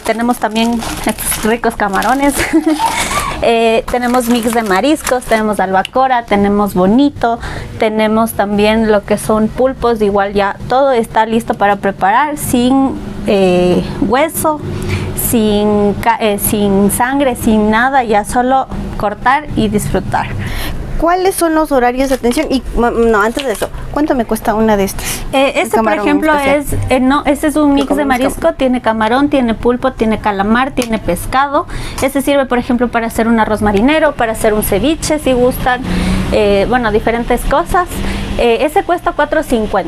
tenemos también estos ricos camarones. Tenemos mix de mariscos, tenemos albacora, tenemos bonito, tenemos también lo que son pulpos, igual ya todo está listo para preparar, sin hueso, sin sangre, sin nada, ya solo cortar y disfrutar. ¿Cuáles son los horarios de atención? Y no, antes de eso, ¿cuánto me cuesta una de estas? Este, por ejemplo, este es un mix de marisco, tiene camarón, tiene pulpo, tiene calamar, tiene pescado. Este sirve, por ejemplo, para hacer un arroz marinero, para hacer un ceviche, si gustan, bueno, diferentes cosas. Ese cuesta $4.50.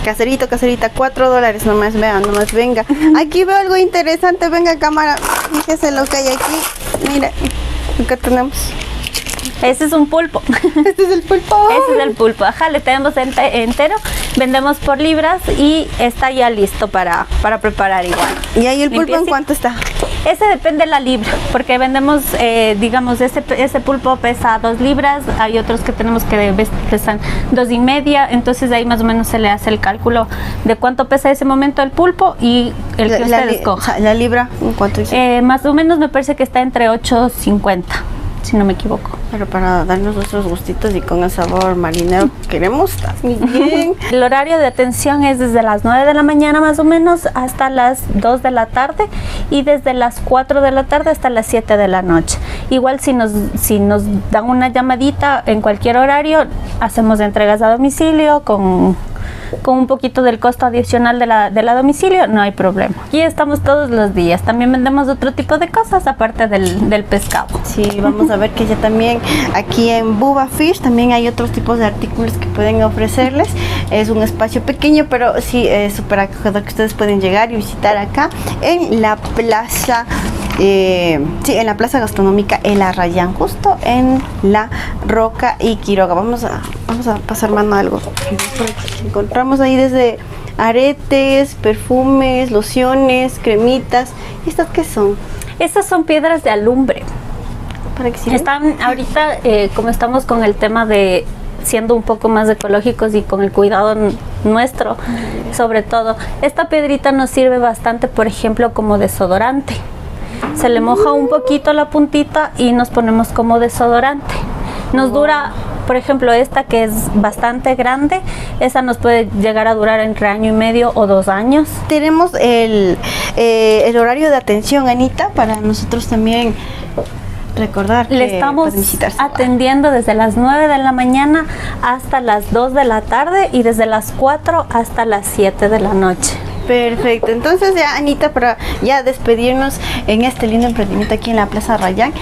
Caserito, caserita, $4 nomás, vean, nomás venga. Aquí veo algo interesante, venga cámara, fíjese lo que hay aquí. Mira, acá tenemos. Ese es un pulpo. Este es el pulpo. Ese es el pulpo. Ajá, le tenemos entero. Vendemos por libras y está ya listo para preparar igual. ¿Y ahí el pulpo en cuánto está? Ese depende de la libra, porque vendemos, digamos, ese pulpo pesa 2 libras. Hay otros que tenemos que pesan 2.5. Entonces ahí más o menos se le hace el cálculo de cuánto pesa ese momento el pulpo y el que usted escoja. ¿La libra en cuánto dice? Más o menos me parece que está entre 8.50. Si no me equivoco. Pero para darnos nuestros gustitos y con el sabor marinero que queremos, está muy bien. El horario de atención es desde las 9 de la mañana más o menos hasta las 2 de la tarde y desde las 4 de la tarde hasta las 7 de la noche. Igual si nos dan una llamadita en cualquier horario, hacemos entregas a domicilio con un poquito del costo adicional de la domicilio, no hay problema. Aquí estamos todos los días. También vendemos otro tipo de cosas aparte del pescado. Sí, vamos a ver que ya también aquí en Bubba Fish también hay otros tipos de artículos que pueden ofrecerles. Es un espacio pequeño, pero sí es súper acogedor, que ustedes pueden llegar y visitar acá en la plaza. Sí, en la plaza gastronómica El Arrayán, justo en La Roca y Quiroga. Vamos a pasar mano a algo. Encontramos ahí desde aretes, perfumes, lociones, cremitas. ¿Y estas qué son? Estas son piedras de alumbre. ¿Para qué sirven? Están ahorita, como estamos con el tema de siendo un poco más ecológicos y con el cuidado nuestro, sobre todo, esta piedrita nos sirve bastante, por ejemplo, como desodorante. Se le moja un poquito la puntita y nos ponemos como desodorante. Nos dura, por ejemplo, esta que es bastante grande, esa nos puede llegar a durar entre 1.5 años o 2 años. Tenemos el horario de atención, Anita, para nosotros también recordar que le estamos atendiendo desde las 9 de la mañana hasta las 2 de la tarde y desde las 4 hasta las 7 de la noche. Perfecto, entonces ya Anita, para ya despedirnos en este lindo emprendimiento aquí en la Plaza Arrayán,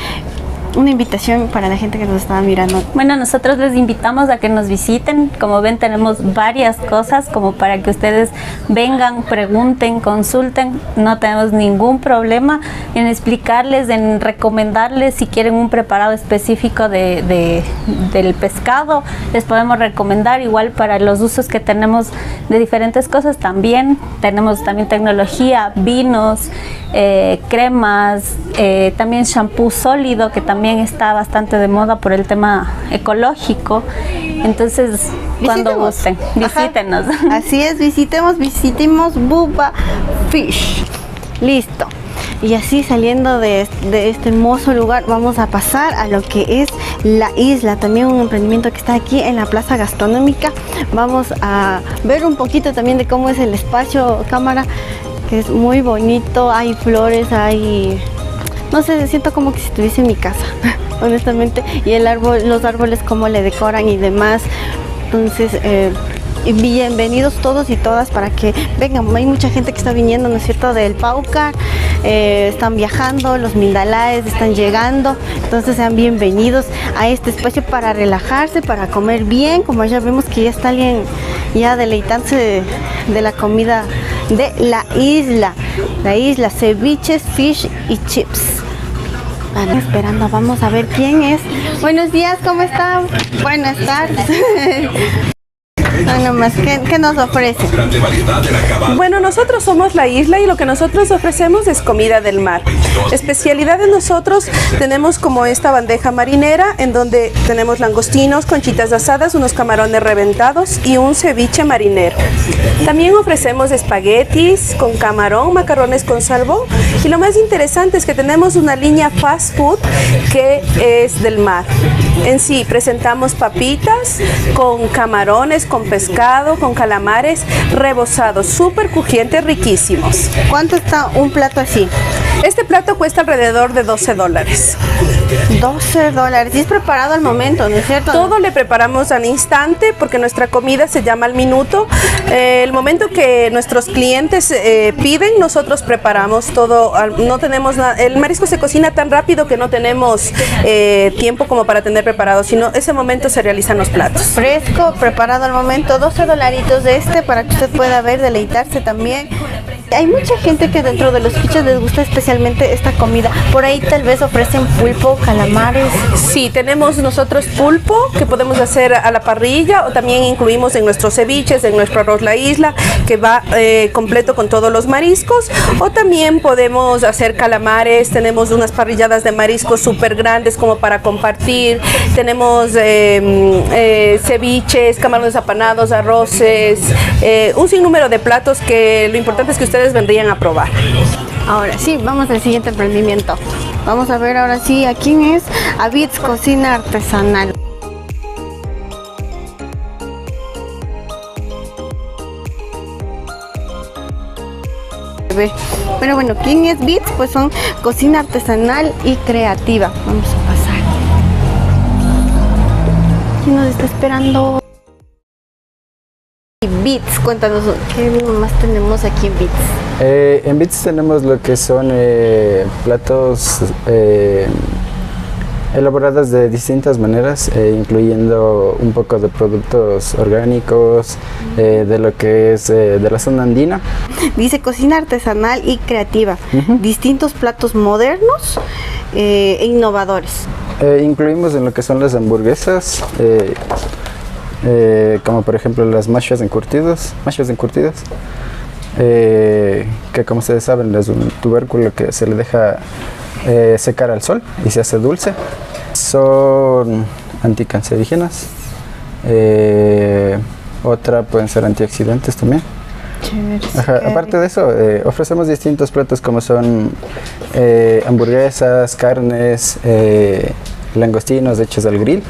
una invitación para la gente que nos está mirando. Bueno, nosotros les invitamos a que nos visiten. Como ven, tenemos varias cosas como para que ustedes vengan, pregunten, consulten. No tenemos ningún problema en explicarles, en recomendarles si quieren un preparado específico del pescado. Les podemos recomendar igual para los usos que tenemos de diferentes cosas también. Tenemos también tecnología, vinos, cremas, también shampoo sólido que también está bastante de moda por el tema ecológico. Entonces, cuando gusten, visítenos. Ajá. Así es, visitemos Bubba Fish. Listo. Y así saliendo de este hermoso lugar, vamos a pasar a lo que es La Isla, también un emprendimiento que está aquí en la plaza gastronómica. Vamos a ver un poquito también de cómo es el espacio, cámara, que es muy bonito. Hay flores, hay... no sé, siento como que si estuviese en mi casa, honestamente. Y los árboles como le decoran y demás. Entonces, bienvenidos todos y todas para que vengan. Hay mucha gente que está viniendo, ¿no es cierto?, del Paucar. Están viajando, los Mindalaes están llegando. Entonces sean bienvenidos a este espacio para relajarse, para comer bien. Como ya vemos que ya está alguien ya deleitándose de la comida de La Isla, ceviches, fish y chips. Van esperando, vamos a ver quién es. Buenos días, ¿cómo están? Buenas tardes. No, nomás, ¿qué nos ofrece? Bueno, nosotros somos La Isla y lo que nosotros ofrecemos es comida del mar. Especialidad de nosotros tenemos como esta bandeja marinera en donde tenemos langostinos, conchitas asadas, unos camarones reventados y un ceviche marinero. También ofrecemos espaguetis con camarón, macarrones con salmón y lo más interesante es que tenemos una línea fast food que es del mar. En sí presentamos papitas con camarones, con pescado, con calamares rebozados, súper crujientes, riquísimos. ¿Cuánto está un plato así? Este plato cuesta alrededor de $12. $12. Y es preparado al momento, ¿no es cierto? Todo le preparamos al instante porque nuestra comida se llama al minuto. El momento que nuestros clientes piden, nosotros preparamos todo. No tenemos nada. El marisco se cocina tan rápido que no tenemos tiempo como para tener preparado, sino ese momento se realizan los platos. Fresco, preparado al momento, $12 de este para que usted pueda ver, deleitarse también. Hay mucha gente que dentro de los quichos les gusta especialmente esta comida. Por ahí tal vez ofrecen pulpo, calamares. Sí, tenemos nosotros pulpo que podemos hacer a la parrilla o también incluimos en nuestros ceviches, en nuestro arroz La Isla, que va completo con todos los mariscos. O también podemos hacer calamares, tenemos unas parrilladas de mariscos súper grandes como para compartir. Tenemos ceviches, camarones apanados, arroces, un sinnúmero de platos que lo importante es que ustedes vendrían a probar. Ahora sí, vamos al siguiente emprendimiento. Vamos a ver ahora sí a quién es. A Beats Cocina Artesanal. Pero bueno, ¿quién es Beats? Pues son cocina artesanal y creativa. Vamos a pasar. ¿Quién nos está esperando? Beats, cuéntanos, ¿qué más tenemos aquí en Beats? En Beats tenemos lo que son platos elaborados de distintas maneras, incluyendo un poco de productos orgánicos, de lo que es de la zona andina. Dice cocina artesanal y creativa, distintos platos modernos e innovadores. Incluimos en lo que son las hamburguesas, como por ejemplo las mashas encurtidas, que como ustedes saben es un tubérculo que se le deja secar al sol y se hace dulce. Son anticancerígenas, otra pueden ser antioxidantes también. Ajá, aparte de eso, ofrecemos distintos platos como son hamburguesas, carnes, langostinos hechos al grill.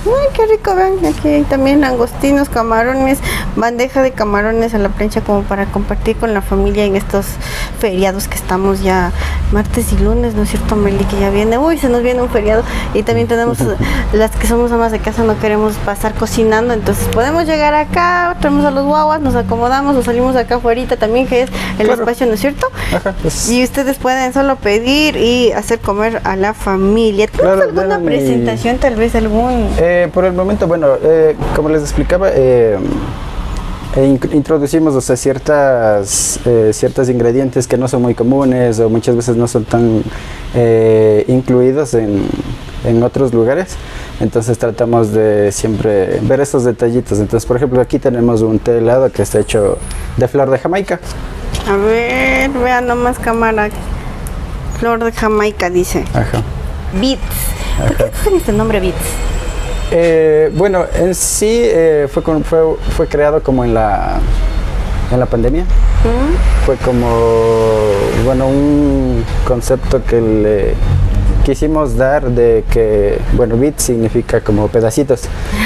Ay, qué rico, vean, aquí hay también langostinos, camarones, bandeja de camarones a la plancha como para compartir con la familia en estos feriados que estamos ya martes y lunes, ¿no es cierto, Meli? Que ya viene, uy, se nos viene un feriado y también tenemos las que somos amas de casa, no queremos pasar cocinando, entonces podemos llegar acá, traemos a los guaguas, nos acomodamos o salimos acá afuera también, que es el espacio, ¿no es cierto? Ajá, pues. Y ustedes pueden solo pedir y hacer comer a la familia. ¿Tienes alguna presentación, tal vez algún...? Por el momento, bueno, como les explicaba, introducimos, o sea, ciertos ingredientes que no son muy comunes o muchas veces no son tan incluidos en otros lugares. Entonces tratamos de siempre ver esos detallitos. Entonces, por ejemplo, aquí tenemos un té helado que está hecho de flor de Jamaica. A ver, vean nomás, cámara. Flor de Jamaica, dice. Ajá. Beats. ¿Por qué tiene este nombre Beats? Bueno, en sí fue creado como en la pandemia. Fue como, bueno, un concepto que le quisimos dar de que, bueno, bits significa como pedacitos.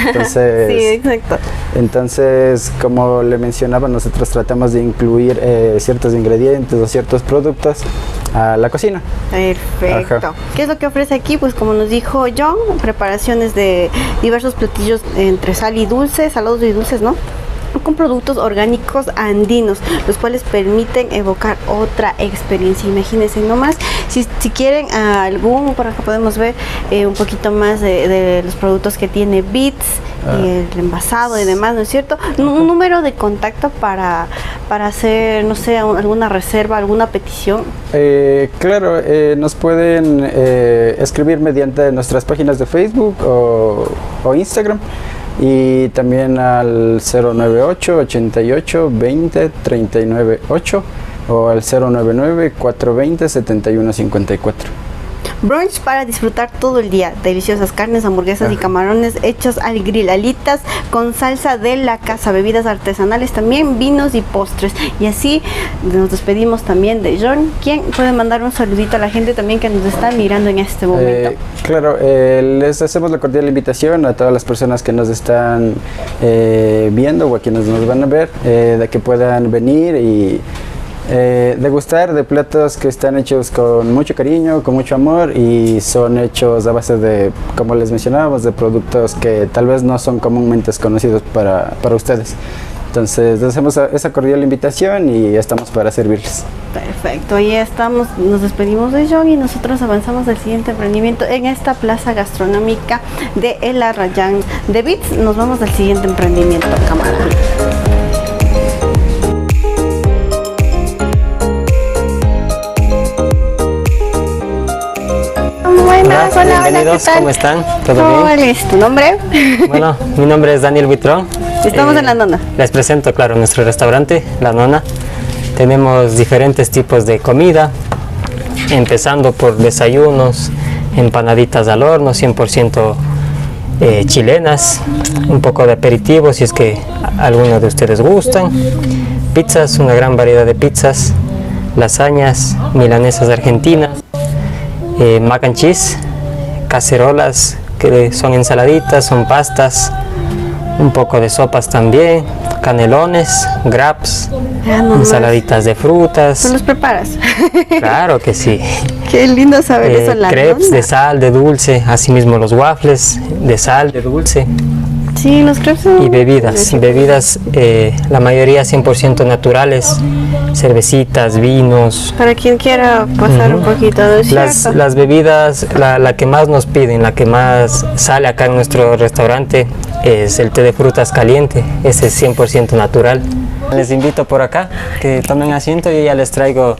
Entonces, sí, exacto. Entonces, como le mencionaba, nosotros tratamos de incluir ciertos ingredientes o ciertos productos a la cocina. Perfecto. Ajá. ¿Qué es lo que ofrece aquí? Pues como nos dijo John, preparaciones de diversos platillos entre sal y dulce, salados y dulces, ¿no? Con productos orgánicos andinos, los cuales permiten evocar otra experiencia. Imagínense nomás, si quieren algún, por acá podemos ver un poquito más de los productos que tiene Beats, y el envasado y demás, ¿no es cierto? Un número de contacto para hacer, no sé, alguna reserva, alguna petición. Claro, nos pueden escribir mediante nuestras páginas de Facebook o Instagram. y también al 098 88 20 39 8 o al 099 420 71 54. Brunch para disfrutar todo el día. Deliciosas carnes, hamburguesas y camarones hechos al grill, alitas con salsa de la casa, bebidas artesanales también, vinos y postres. Y así nos despedimos también de John, quien puede mandar un saludito a la gente también que nos está mirando en este momento. Claro, les hacemos la cordial invitación a todas las personas que nos están viendo o a quienes nos van a ver, de que puedan venir y degustar de platos que están hechos con mucho cariño, con mucho amor, y son hechos a base de, como les mencionábamos, de productos que tal vez no son comúnmente conocidos para ustedes. Entonces les hacemos esa cordial invitación y estamos para servirles. Perfecto, ya estamos, nos despedimos de John y nosotros avanzamos al siguiente emprendimiento en esta plaza gastronómica de El Arrayán de Bits. Nos vamos al siguiente emprendimiento, camarada. Buenas, hola, bienvenidos, ¿qué tal? ¿Cómo están? ¿Todo ¿Cuál bien? es tu nombre? Bueno, mi nombre es Daniel Buitrón. Estamos en La Nona. Les presento, claro, nuestro restaurante, La Nona. Tenemos diferentes tipos de comida, empezando por desayunos, empanaditas al horno, 100% chilenas, un poco de aperitivo si es que algunos de ustedes gustan, pizzas, una gran variedad de pizzas, lasañas, milanesas argentinas, mac and cheese, cacerolas que son ensaladitas, son pastas, un poco de sopas también, canelones, grabs, ensaladitas de frutas. ¿Tú los preparas? Claro que sí. Qué lindo saber eso en La crepes Nona. de sal, de dulce, asimismo los waffles de sal, de dulce. Sí, los crepes son... Y bebidas, la mayoría 100% naturales, cervecitas, vinos. Para quien quiera pasar un poquito de desierto. Las bebidas, la que más nos piden, la que más sale acá en nuestro restaurante es el té de frutas caliente, ese es 100% natural. Les invito por acá, que tomen asiento y ya les traigo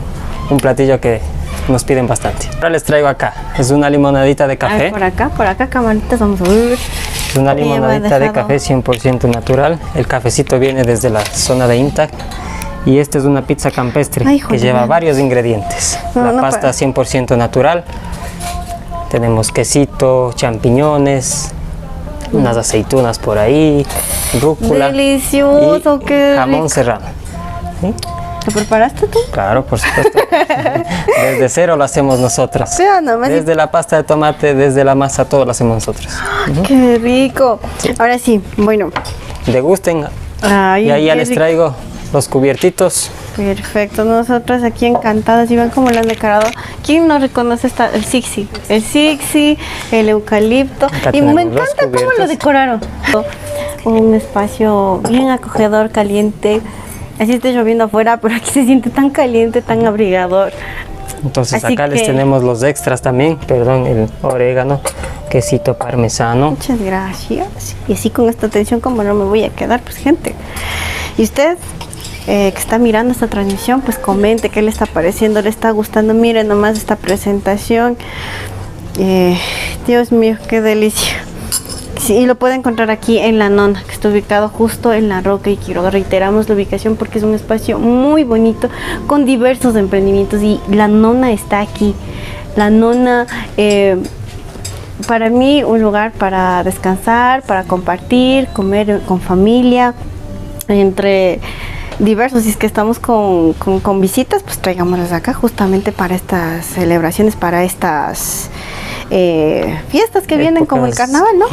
un platillo que nos piden bastante. Ahora les traigo acá, es una limonadita de café. Por acá, camaritas, vamos a ver. Es una limonadita de café 100% natural. El cafecito viene desde la zona de INTA. Y esta es una pizza campestre que lleva varios ingredientes. La pasta 100% natural. Tenemos quesito, champiñones, unas aceitunas por ahí, rúcula. Delicioso, y qué jamón rico. serrano. ¿Sí? ¿Lo preparaste tú? Claro, por supuesto. Desde cero lo hacemos nosotros. Sí, no, desde la pasta de tomate, desde la masa, todo lo hacemos nosotros. Qué rico. Sí. Ahora sí, bueno. Degusten. Ay, y ahí ya les traigo los cubiertitos. Perfecto, nosotros aquí encantadas y ven cómo lo han decorado. ¿Quién no reconoce el Sixi? El Sixi, el eucalipto. Y me encanta cómo lo decoraron. Un espacio bien acogedor, caliente. Así está lloviendo afuera, pero aquí se siente tan caliente, tan abrigador. Entonces así acá les tenemos los extras también, perdón, el orégano, quesito parmesano. Muchas gracias. Y así con esta atención como no me voy a quedar, pues gente. Y usted que está mirando esta transmisión, pues comente qué le está pareciendo, le está gustando. Miren nomás esta presentación. Dios mío, qué delicia. Sí, y lo puede encontrar aquí en La Nona, que está ubicado justo en La Roca y Quiroga. Reiteramos la ubicación porque es un espacio muy bonito con diversos emprendimientos y La Nona está aquí. La Nona, para mí, un lugar para descansar, para compartir, comer con familia, entre diversos. Si es que estamos con visitas, pues traigámoslas acá justamente para estas celebraciones, para estas fiestas que vienen como el carnaval, ¿no?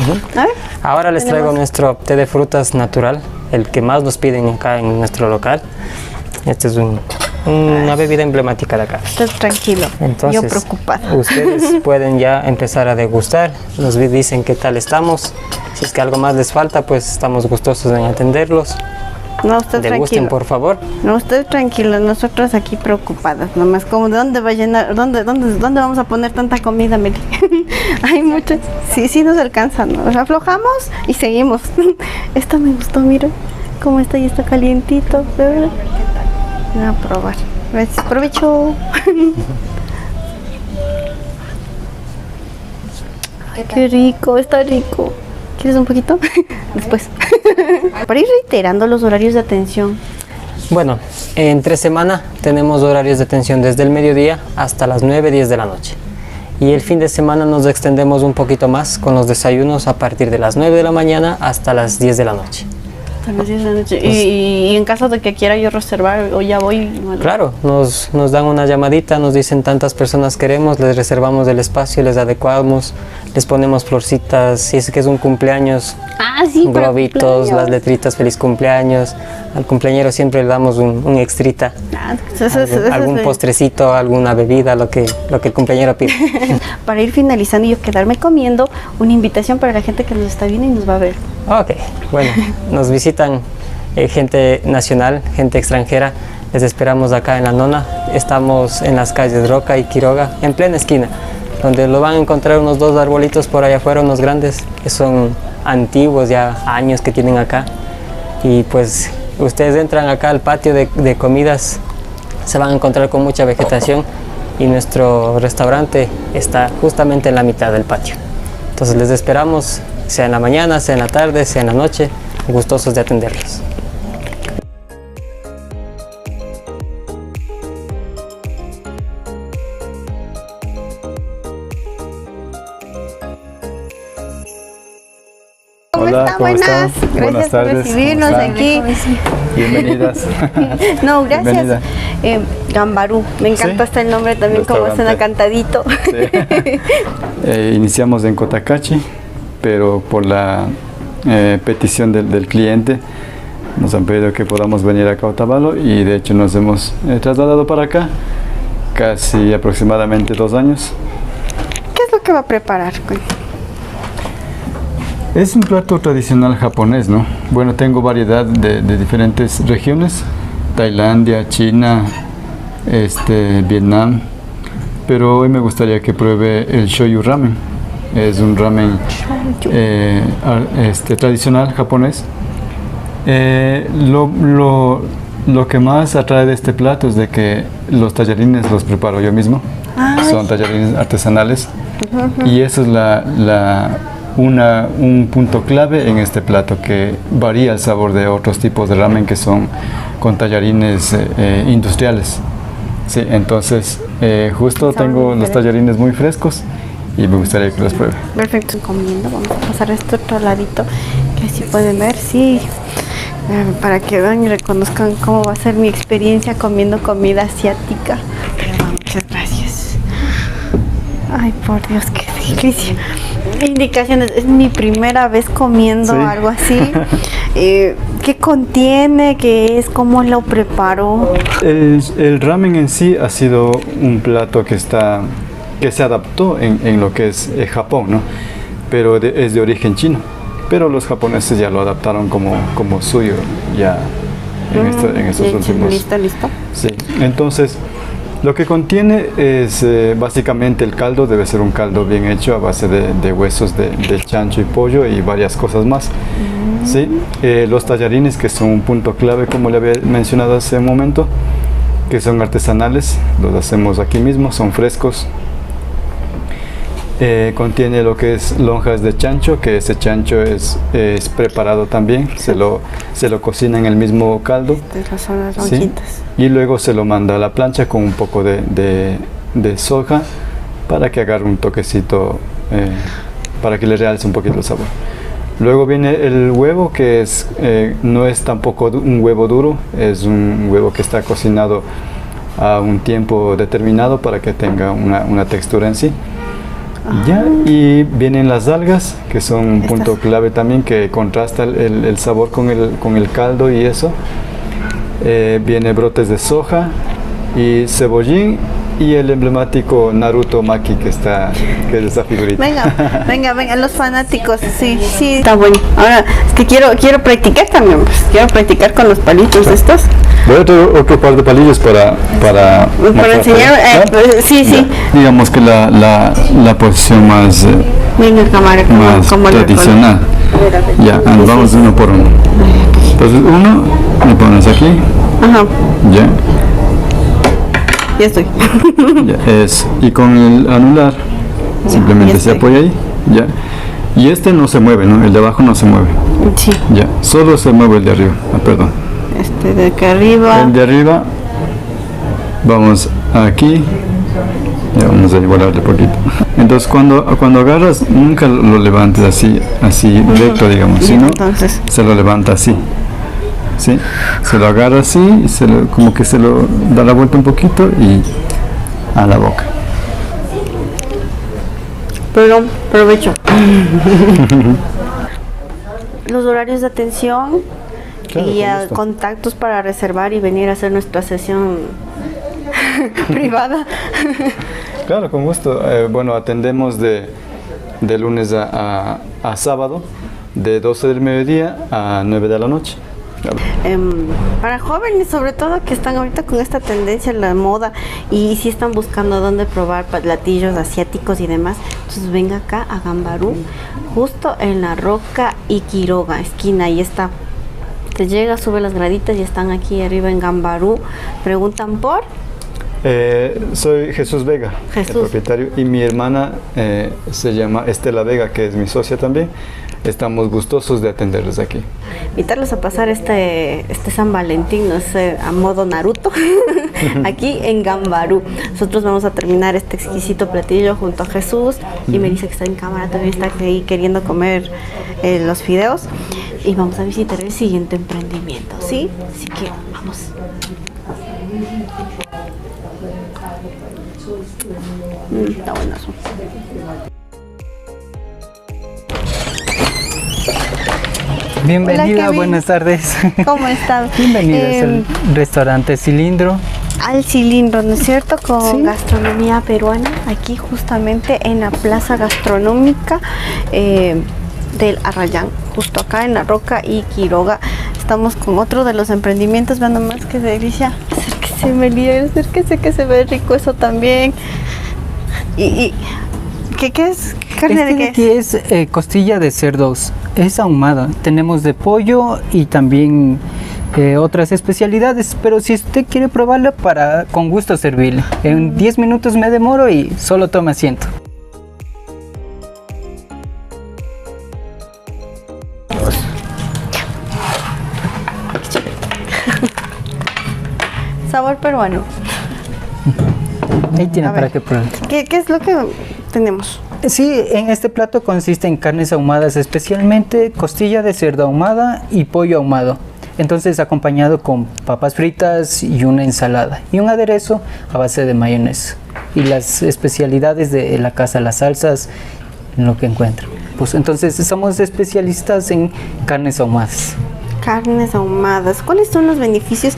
A ver, ahora les traigo nuestro té de frutas natural, el que más nos piden acá en nuestro local. Este es una bebida emblemática de acá. Usted tranquilo, entonces, yo preocupada. Ustedes pueden ya empezar a degustar, nos dicen qué tal estamos. Si es que algo más les falta, pues estamos gustosos en atenderlos. No, usted degusten, por favor. No, usted tranquilo, nosotros aquí preocupadas, nomás como de dónde va a llenar, dónde vamos a poner tanta comida, Meli. Hay mucho, sí nos alcanza, nos aflojamos y seguimos. Esto me gustó, mira cómo está y está calientito, de verdad. Voy a probar. Gracias, provecho. Qué rico, está rico. ¿Quieres un poquito? Después. Para ir reiterando los horarios de atención. Bueno, entre semana tenemos horarios de atención desde el mediodía hasta las 9, 10 de la noche. Y el fin de semana nos extendemos un poquito más con los desayunos a partir de las 9 de la mañana hasta las 10 de la noche. Hasta las 10 de la noche. Y en caso de que quiera yo reservar o ya voy. Bueno. Claro, nos dan una llamadita, nos dicen tantas personas queremos, les reservamos el espacio, les adecuamos, les ponemos florcitas, si es que es un cumpleaños, Sí, globitos, las letritas feliz cumpleaños. Al cumpleañero siempre le damos un extrita, algún postrecito, alguna bebida, lo que el cumpleañero pide. Para ir finalizando y yo quedarme comiendo, una invitación para la gente que nos está viendo y nos va a ver. Ok, bueno, nos visitan gente nacional, gente extranjera, les esperamos acá en La Nona. Estamos en las calles Roca y Quiroga, en plena esquina, donde lo van a encontrar unos 2 arbolitos por allá afuera, unos grandes, que son antiguos, ya años que tienen acá. Y pues ustedes entran acá al patio de comidas, se van a encontrar con mucha vegetación y nuestro restaurante está justamente en la mitad del patio. Entonces les esperamos, sea en la mañana, sea en la tarde, sea en la noche, gustosos de atenderlos. Hola, ¿cómo están? Gracias Buenas tardes. por recibirnos ¿Cómo están? aquí. Bienvenidas. No, gracias. Bienvenida. Gambarú, me encanta Sí, este nombre también, como suena cantadito. Sí. Iniciamos en Cotacachi, pero por la petición del cliente nos han pedido que podamos venir acá a Otavalo y de hecho nos hemos trasladado para acá casi aproximadamente 2 años. ¿Qué es lo que va a preparar? Es un plato tradicional japonés, ¿no? Bueno, tengo variedad de diferentes regiones, Tailandia, China, Vietnam, pero hoy me gustaría que pruebe el shoyu ramen. Es un ramen tradicional japonés. Lo que más atrae de este plato es de que los tallarines los preparo yo mismo. Son tallarines artesanales y eso es un punto clave en este plato, que varía el sabor de otros tipos de ramen que son con tallarines industriales. Sí, entonces justo tengo los tallarines muy frescos y me gustaría que los pruebe. Perfecto, comiendo, vamos a pasar a este otro ladito que si pueden ver, sí, para que vean y reconozcan cómo va a ser mi experiencia comiendo comida asiática. Pero muchas gracias. Ay, por Dios, qué delicia. Indicaciones, es mi primera vez comiendo algo así. ¿Qué contiene? ¿Qué es? ¿Cómo lo preparo? El ramen en sí ha sido un plato que se adaptó en lo que es Japón, ¿no? Pero es de origen chino. Pero los japoneses ya lo adaptaron como suyo ya en estos últimos. Listo. Sí, entonces lo que contiene es básicamente el caldo, debe ser un caldo bien hecho a base de huesos de chancho y pollo y varias cosas más. ¿Sí? Los tallarines, que son un punto clave, como le había mencionado hace un momento, que son artesanales, los hacemos aquí mismo, son frescos. Contiene lo que es lonjas de chancho, que ese chancho es preparado también, se lo cocina en el mismo caldo. Son las lonjitas. ¿Sí? Y luego se lo manda a la plancha con un poco de soja para que agarre un toquecito, para que le realce un poquito el sabor. Luego viene el huevo, que no es tampoco un huevo duro, es un huevo que está cocinado a un tiempo determinado para que tenga una textura en sí. Ya, y vienen las algas, que son un punto clave también, que contrasta el sabor con el caldo y eso. Viene brotes de soja y cebollín y el emblemático Naruto Maki, que es esa figurita. Venga, los fanáticos, sí. Está bueno. Ahora, es que quiero practicar también, pues, quiero practicar con los palitos estos. Voy a traer otro par de palillos para enseñar, sí. Digamos que la posición más, Venga, cámara, más tradicional. Ya, vamos uno por uno. Entonces uno, lo pones aquí. Ajá. Ya estoy. Y con el anular simplemente se apoya ahí. Ya. Y este no se mueve, ¿no? El de abajo no se mueve. Sí. Ya, solo se mueve el de arriba. Perdón. Este de acá arriba. El de arriba, vamos aquí. Ya vamos a igualarle poquito. Entonces cuando agarras, nunca lo levantes así recto, digamos, sino Entonces, se lo levanta así. ¿Sí? Se lo agarra así, y como que se lo da la vuelta un poquito y a la boca. perdón, provecho. Los horarios de atención Claro, y con gusto. contactos para reservar y venir a hacer nuestra sesión privada. Claro, con gusto. Bueno, atendemos de lunes a sábado, de 12 del mediodía a 9 de la noche. Claro. Para jóvenes, sobre todo, que están ahorita con esta tendencia en la moda y si están buscando dónde probar platillos asiáticos y demás, entonces venga acá a Gambarú, justo en la Roca y Quiroga, esquina, ahí está. Te llega, sube las graditas y están aquí arriba en Gambarú. Preguntan por Soy Jesús Vega, Jesús. el propietario, y mi hermana se llama Estela Vega, que es mi socia también. Estamos gustosos de atenderles aquí. invitarlos a pasar este San Valentín, no sé, a modo Naruto, aquí en Gambarú. Nosotros vamos a terminar este exquisito platillo junto a Jesús y Melissa, que está en cámara, también está ahí queriendo comer los fideos, y vamos a visitar el siguiente emprendimiento, ¿sí? Así que vamos. Está buenazo. Bienvenida, Hola, Kevin. buenas tardes. ¿Cómo estás? Bienvenidas al restaurante Cilindro. Al Cilindro, ¿no es cierto? Con Sí. gastronomía peruana, aquí justamente en la plaza gastronómica del Arrayán, justo acá en la Roca y Quiroga. Estamos con otro de los emprendimientos, vean nomás qué delicia. Acérquese, Melía, acérquese, que se ve rico eso también. ¿Y qué es? ¿Carne de Este de qué aquí es costilla de cerdos, es ahumada. Tenemos de pollo y también otras especialidades, pero si usted quiere probarla, con gusto servirle. En 10 minutos me demoro y solo toma asiento. Sabor peruano. Ahí tiene A para ver. que pruebe. ¿Qué es lo que tenemos? Sí, en este plato consiste en carnes ahumadas, especialmente costilla de cerdo ahumada y pollo ahumado. Entonces acompañado con papas fritas y una ensalada y un aderezo a base de mayonesa. Y las especialidades de la casa, las salsas, en lo que encuentran. Pues entonces somos especialistas en carnes ahumadas. Carnes ahumadas. ¿Cuáles son los beneficios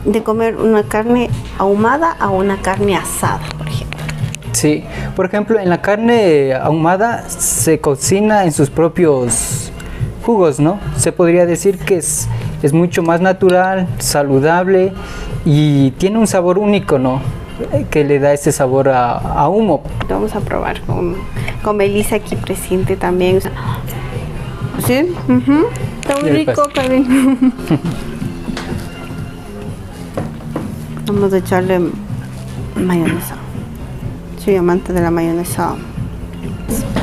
de comer una carne ahumada a una carne asada, por ejemplo? Sí, por ejemplo, en la carne ahumada se cocina en sus propios jugos, ¿no? Se podría decir que es mucho más natural, saludable y tiene un sabor único, ¿no? Que le da ese sabor a humo. Vamos a probar con Melissa aquí presente también. ¿Sí? Ujú. Está muy Y el rico, Kevin. Vamos a echarle mayonesa. Soy amante de la mayonesa.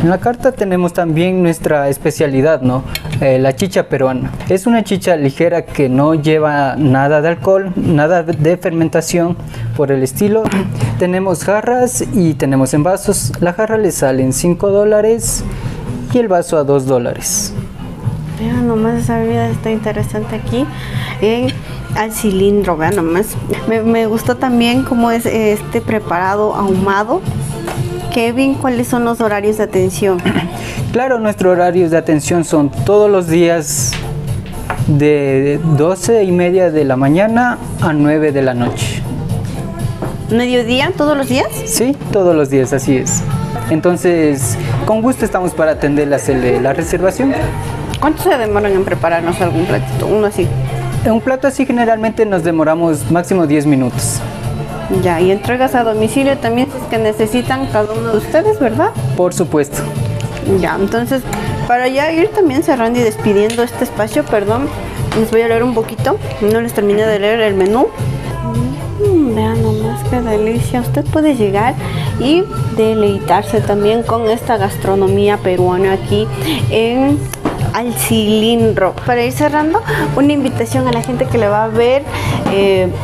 En la carta tenemos también nuestra especialidad, ¿no? La chicha peruana. Es una chicha ligera que no lleva nada de alcohol, nada de fermentación por el estilo. Tenemos jarras y tenemos en vasos. La jarra le sale en $5 y el vaso a $2. Vean nomás, esa bebida está interesante aquí al cilindro, vean nomás. Me gustó también cómo es este preparado ahumado. Kevin, ¿cuáles son los horarios de atención? Claro, nuestros horarios de atención son todos los días de 12:30 de la mañana a 9 de la noche. ¿Mediodía todos los días? Sí, todos los días, así es. Entonces, con gusto estamos para atenderlas la reservación. ¿Cuánto se demoran en prepararnos algún platito? Uno así. En un plato así generalmente nos demoramos máximo 10 minutos. Ya, y entregas a domicilio también si es que necesitan cada uno de ustedes, ¿verdad? Por supuesto. Ya, entonces, para ya ir también cerrando y despidiendo este espacio, perdón, les voy a leer un poquito. No les terminé de leer el menú. Vean nomás qué delicia. Usted puede llegar y deleitarse también con esta gastronomía peruana aquí en Al Cilindro. Para ir cerrando, una invitación a la gente que le va a ver,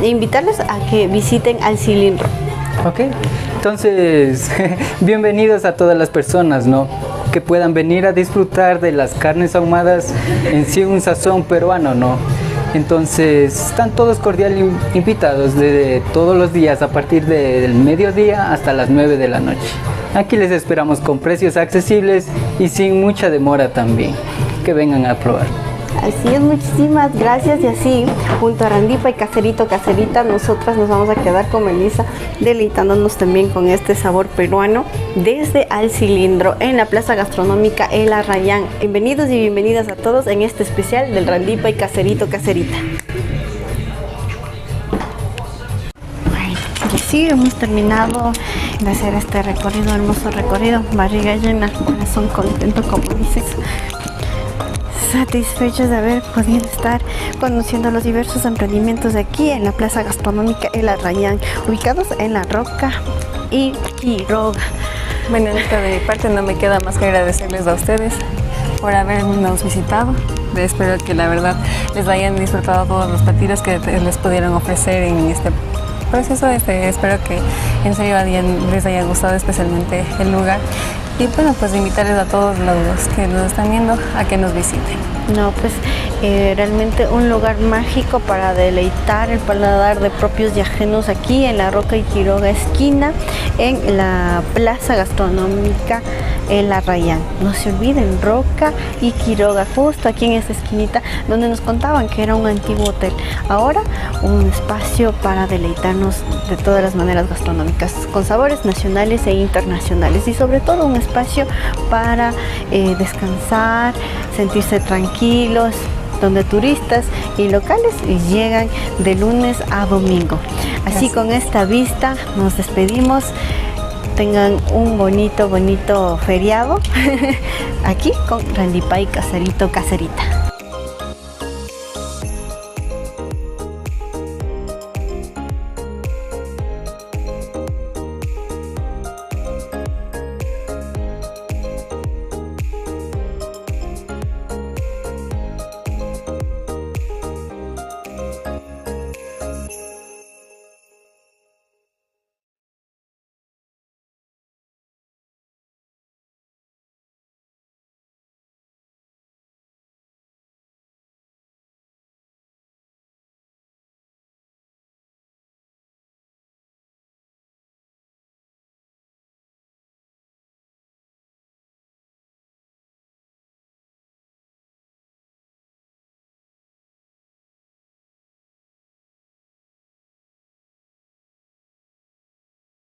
invitarles a que visiten Al Cilindro. Ok, entonces bienvenidos a todas las personas, ¿no? Que puedan venir a disfrutar de las carnes ahumadas, en sí un sazón peruano, ¿no? Entonces están todos cordialmente invitados de todos los días a partir del mediodía hasta las 9 de la noche. Aquí les esperamos con precios accesibles y sin mucha demora también. Que vengan a probar. Así es, muchísimas gracias. Y así, junto a Randipa y Caserito, Caserita, nosotras nos vamos a quedar con Melissa, deleitándonos también con este sabor peruano desde Al Cilindro en la Plaza Gastronómica El Arrayán. Bienvenidos y bienvenidas a todos en este especial del Randipa y Caserito, Caserita. Y sí, hemos terminado de hacer este recorrido, hermoso recorrido, barriga llena, corazón contento, como dices. Satisfechos de haber podido estar conociendo los diversos emprendimientos de aquí en la Plaza Gastronómica El Arrayán, ubicados en La Roca y Quiroga. Bueno, de mi parte no me queda más que agradecerles a ustedes por habernos visitado. Espero que la verdad les hayan disfrutado todos los platillos que les pudieron ofrecer en este proceso. Espero que en serio les haya gustado especialmente el lugar. Y bueno, pues invitarles a todos los que nos están viendo a que nos visiten. No, pues realmente un lugar mágico para deleitar el paladar de propios y ajenos aquí en La Roca y Quiroga esquina, en la Plaza Gastronómica El Arrayán. No se olviden, Roca y Quiroga, justo aquí en esta esquinita donde nos contaban que era un antiguo hotel. Ahora un espacio para deleitarnos de todas las maneras gastronómicas, con sabores nacionales e internacionales, y sobre todo un espacio para descansar, sentirse tranquilos, donde turistas y locales llegan de lunes a domingo. Así con esta vista nos despedimos. Tengan un bonito feriado aquí con Randipa y Caserito, Caserita.